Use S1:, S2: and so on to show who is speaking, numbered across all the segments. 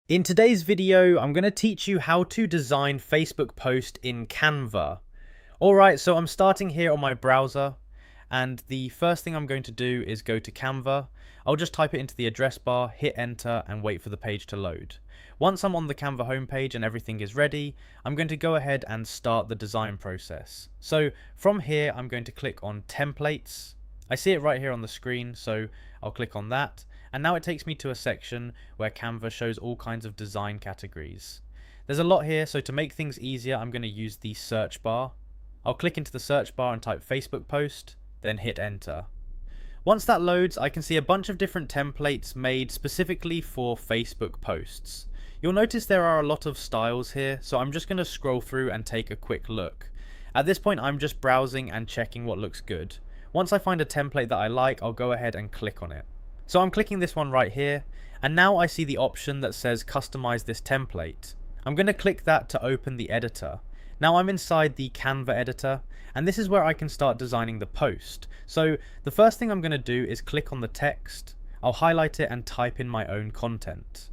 S1: In today's video, I'm going to teach you how to design Facebook post in Canva. Alright, so I'm starting here on my browser, and the first thing I'm going to do is go to Canva. I'll just type it into the address bar, hit enter, and wait for the page to load. Once I'm on the Canva homepage and everything is ready, I'm going to go ahead and start the design process. So from here, I'm going to click on templates. I see it right here on the screen, so I'll click on that. And now it takes me to a section where Canva shows all kinds of design categories. There's a lot here, so to make things easier, I'm going to use the search bar. I'll click into the search bar and type Facebook post, then hit enter. Once that loads, I can see a bunch of different templates made specifically for Facebook posts. You'll notice there are a lot of styles here, so I'm just going to scroll through and take a quick look. At this point, I'm just browsing and checking what looks good. Once I find a template that I like, I'll go ahead and click on it. So I'm clicking this one right here, and now I see the option that says customize this template. I'm going to click that to open the editor. Now I'm inside the Canva editor, and this is where I can start designing the post. So the first thing I'm going to do is click on the text. I'll highlight it and type in my own content.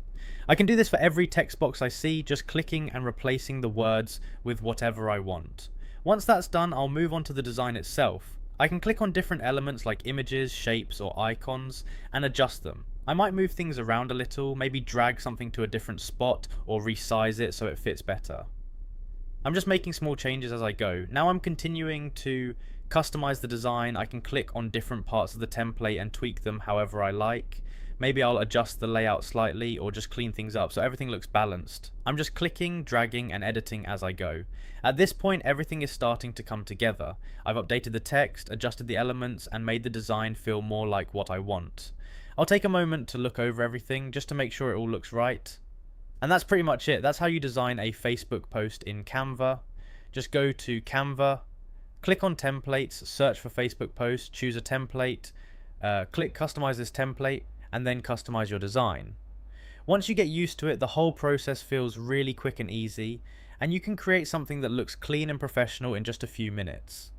S1: I can do this for every text box I see, just clicking and replacing the words with whatever I want. Once that's done, I'll move on to the design itself. I can click on different elements like images, shapes, or icons and adjust them. I might move things around a little, maybe drag something to a different spot or resize it so it fits better. I'm just making small changes as I go. Now I'm continuing to customize the design. I can click on different parts of the template and tweak them however I like. Maybe I'll adjust the layout slightly or just clean things up so everything looks balanced. I'm just clicking, dragging, and editing as I go. At this point, everything is starting to come together. I've updated the text, adjusted the elements, and made the design feel more like what I want. I'll take a moment to look over everything just to make sure it all looks right. And that's pretty much it. That's how you design a Facebook post in Canva. Just go to Canva, click on templates, search for Facebook post, choose a template, click customize this template, and then customize your design. Once you get used to it, the whole process feels really quick and easy, and you can create something that looks clean and professional in just a few minutes.